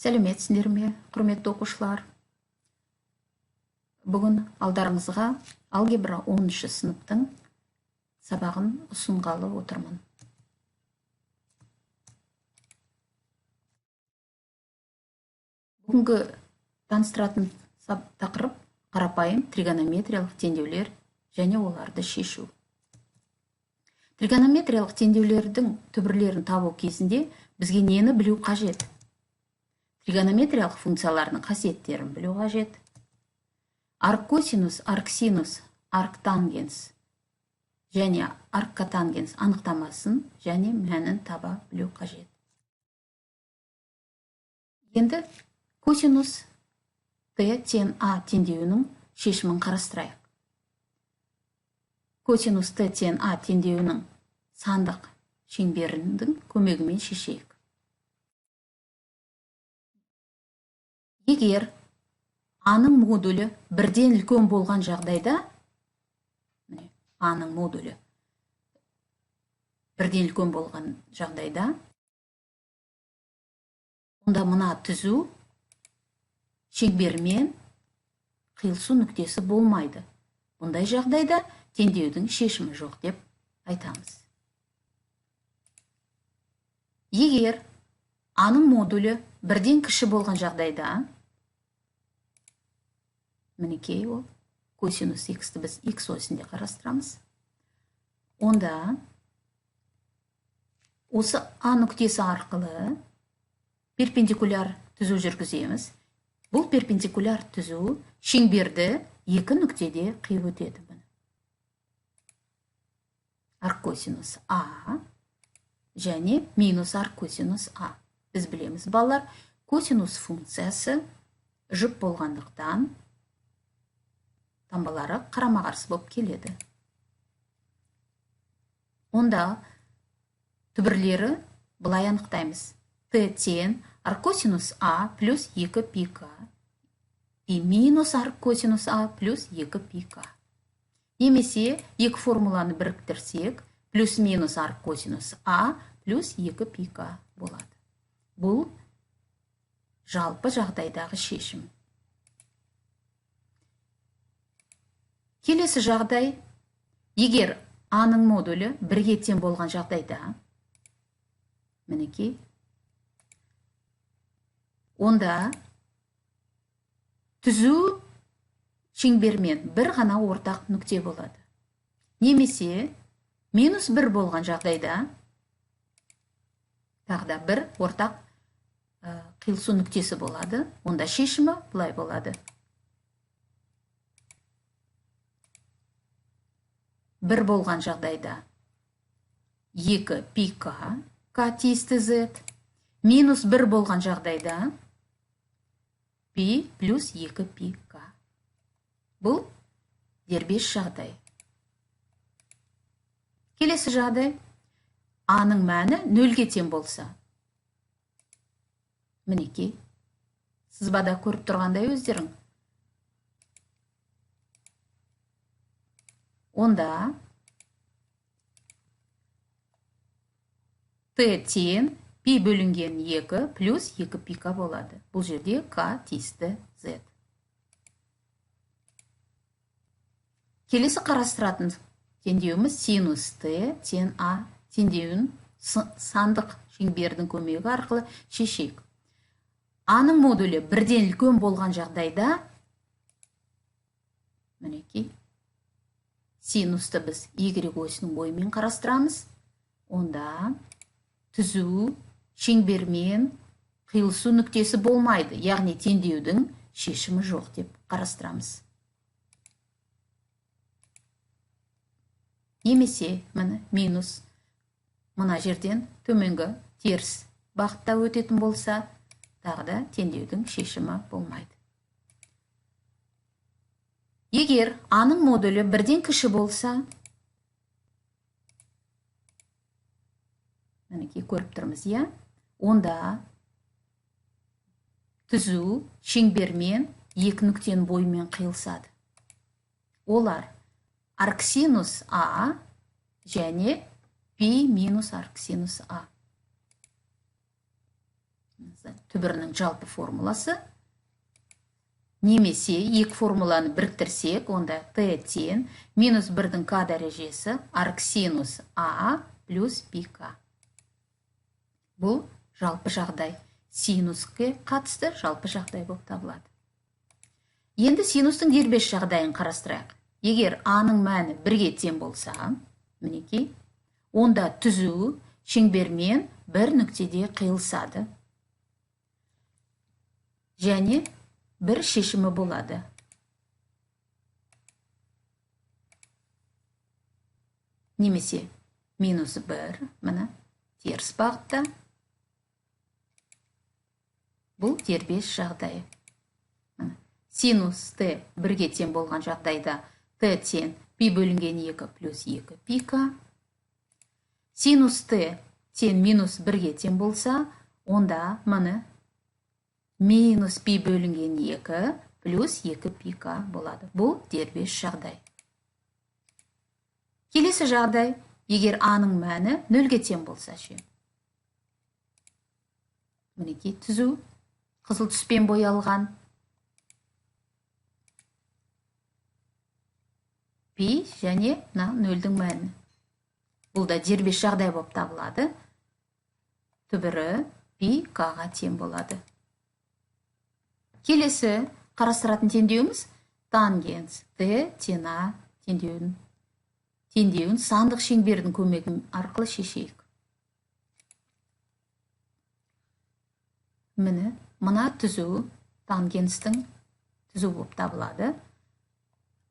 Сәлеметсіңдер ме, құрметті оқушылар? Бүгін алдарыңызға алгебра 10-шы сыныптың сабағын ұсынғалы отырмын. Бүгінгі таныстыратын тақырып қарапайым тригонометриялық теңдеулер және оларды шешу. Тригонометриялық теңдеулердің түбірлерін табу кезінде бізге нені білу қажет? Тригонометриялық функцияларының қасиеттерін білу қажет. Арккосинус, арксинус, арктангенс және арккотангенс анықтамасын және мәнін таба білу қажет. Енді косинус Т тең А теңдеуінің шешімін қарастырайық. Косинус Т тең А теңдеуінің сандық шеңберінің көмегімен шешейік. Егер А-ның модулі бірден үлкен болған жағдайда, А-ның модулі бірден үлкен болған жағдайда, онда мына түзу шеңбермен қиылысу нүктесі болмайды. Бұндай жағдайда теңдеудің шешімі жоқ деп айтамыз. Егер А-ның модулі бірден кіші болған жағдайда, мінекей ол косинус x-ті біз x осінде қарастырамыз. Онда осы А нүктесі арқылы перпендикуляр түзу жүргіземіз. Бұл перпендикуляр түзу шеңберді екі нүктеде қиып өтеді. Арккосинус А және минус арккосинус А. Біз білеміз, балалар, косинус функциясы жұп болғандықтан таңбалары қарама-қарсы болып келеді. Онда түбірлері былай анықтаймыз. Т тең арккосинус А плюс 2 пика и минус арккосинус А плюс 2 пика. Немесе екі формуланы біріктірсек, плюс-минус арккосинус А плюс 2 пика болады. Бұл жалпы жағдайдағы шешім. Келесі жағдай, егер А-ның модулі бірге тең болған жағдайда, мінекей, онда түзу шеңбермен бір ғана ортақ нүкте болады. Немесе минус 1 болған жағдайда, тағда бір ортақ қиылысу нүктесі болады. Онда шешімі бұлай болады. 1 болған жағдайда 2 пика К тиісті Z, минус 1 болған жағдайда Пи плюс 2 пика. Бұл дербес жағдай. Келесі жағдай, А-ның мәні 0-ге тең болса. Мінекей, сызбада көріп тұрғандай өздерің. Онда Т тең пи бөлінген 2 плюс 2 пика болады. Бұл жерде К тиісті Z. Келесі қарастыратын теңдеуіміз синус Т тең А теңдеуін сандық шеңбердің көмегі арқылы шешейік. А-ның модулі бірден үлкен болған жағдайда, мінекей, синусты біз Y осінің бойымен қарастырамыз. Онда түзу шеңбермен қиылысу нүктесі болмайды, яғни теңдеудің шешімі жоқ деп қарастырамыз. Немесе минус мына жерден төменгі теріс бағытта өтетін болса, тағда теңдеудің шешімі болмайды. Егер А-ның модулі бірден кіші болса, мінекей көріп тұрмыз, онда түзу шеңбермен екі нүктенің бойымен қиылысады. Олар арксинус А және пи минус арксинус А. түбірінің жалпы формуласы. Немесе екі формуланы біріктірсек, онда t тең минус 1-дің k дәрежесі арк синус а плюс πk. Бұл жалпы жағдай. Синуске қатысты жалпы жағдай болып табылады. Енді синустың дербес жағдайын қарастырайық. Егер аның мәні 1-ге тең болса, мінекей, онда түзу шеңбермен бір нүктеде қиылысады. Және бір шешімі болады. Немесе минус 1, міне, теріс бағытта. Бұл дербес жағдайы. Синус t 1-ге тең болған жағдайда t тең π бөлінген 2 плюс 2 πk. Синус t тең минус 1-ге тең болса, онда міне минус π бөлінген 2 плюс 2 πk болады. Бұл дербес жағдай. Келесі жағдай, егер аның мәні 0-ге тең болса ше. Мінекей түзу, қызыл түспен боялған. Пи және 0-дің мәні. Бұл да дербес жағдай болып табылады. Түбірі пи к-ға тең болады. Келесі қарастыратын теңдеуіміз тангенс т тең а теңдеуін сандық шеңбердің көмегі арқылы шешейік. Міне, мына түзу тангенстің түзу болып табылады.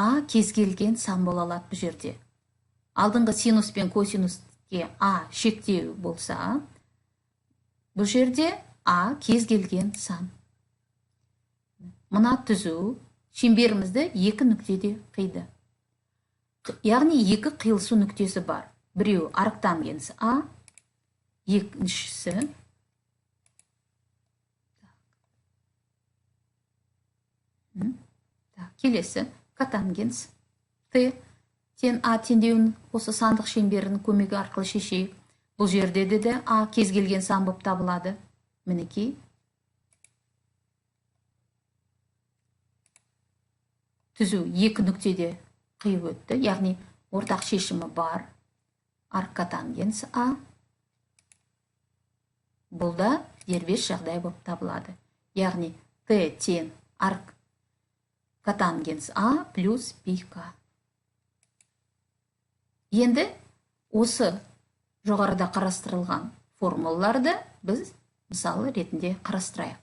А кез келген сан бола алады бұл жерде. Алдыңғы синус пен косинуске а шектеу болса, бұл жерде а кез келген сан. Мына түзу шеңберімізді екі нүктеде қиды. Яғни екі қиылысу нүктесі бар. Біреу арктангенс а, екіншісі келесі котангенс т тең а теңдеуін осы сандық шеңберінің көмегі арқылы шешейік. Бұл жерде де а кез келген сан болып табылады. Мінекей. Түзу екі нүктеде қиып өтті, яғни ортақ шешімі бар. Арк котангенс а. Бұл да дербес жағдай болып табылады. Яғни т тең арк котангенс а плюс πk. Енді осы жоғарыда қарастырылған формулаларды біз мысалы ретінде қарастырайық.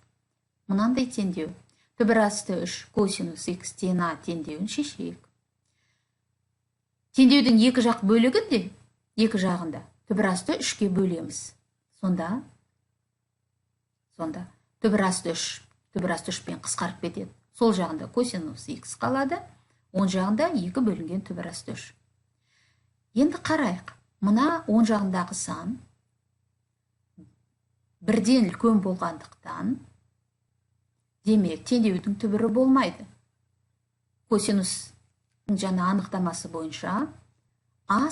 Мынандай теңдеу. Түбір асты 3 косинус x тең а теңдеуін шешейік. Теңдеудің екі жақ бөлігінде, екі жағында түбір асты 3-ке бөлеміз. Сонда түбір асты 3 пен қысқарып кетеді. Сол жағында косинус x қалады, оң жағында 2 бөлінген түбір асты 3. Енді қарайық. Мына оң жағындағы сан бірден үлкен болғандықтан, демек теңдеудің түбірі болмайды. Косинус жаңа анықтамасы бойынша а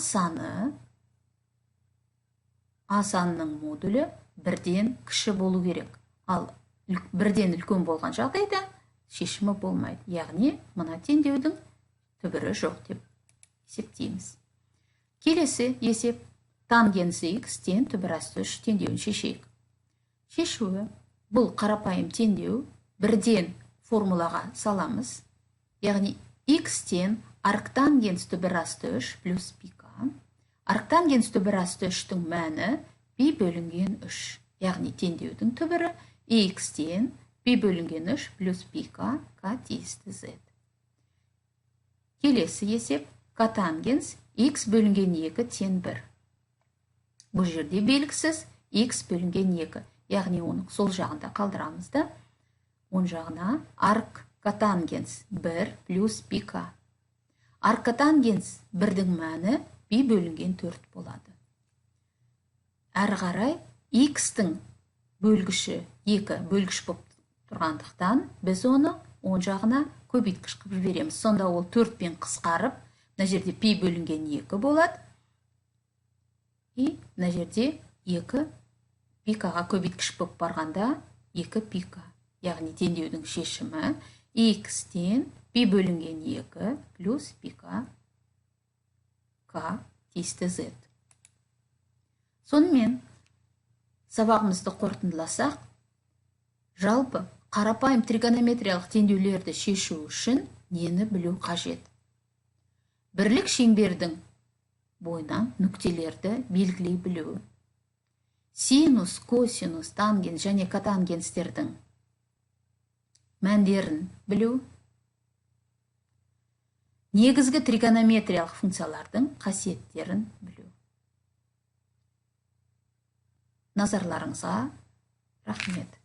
санының модулі бірден кіші болу керек. Ал бірден үлкен болған жағдайда шешімі болмайды. Яғни, мына теңдеудің түбірі жоқ деп есептейміз. Келесі есеп тангенс x тең түбір асты 3 теңдеуін шешейік. Шешуі бұл қарапайым теңдеу бірден формулаға саламыз. Яғни x тең арктангенс түбір асты 3 плюс πk. Арктангенс түбір асты 3-тің мәні π бөлінген 3. Яғни теңдеудің түбірі x тең π бөлінген 3 плюс πk к тиісті z. Келесі есеп котангенс x бөлінген 2 тең 1. Бұл жерде белгісіз x бөлінген 2. Яғни оның сол жағында қалдырамыз да. Оң жағына арк котангенс 1 плюс πk. Арк котангенс 1-дің мәні π бөлінген 4 болады. Әрі қарай x-тің бөлгіші 2 бөлгіш болып тұрғандықтан, біз оны оң жағына көбейткіш қылып жібереміз. Сонда ол 4 пен қысқарып, мына жерде π бөлінген 2 болады. И мына жерде 2 пикаға көбейткіш болып барғанда 2 пика. Яғни теңдеудің шешімі x-тен пи бөлінген 2 плюс пика k тиісті z. Сонымен сабағымызды қорытындыласақ, жалпы қарапайым тригонометриялық теңдеулерді шешу үшін нені білу қажет? Бірлік шеңбердің бойынан нүктелерді белгілей білу. Синус, косинус, тангенс және котангенстердің мәндерін білу. Негізгі тригонометриялық функциялардың қасиеттерін білу. Назарларыңызға рахмет.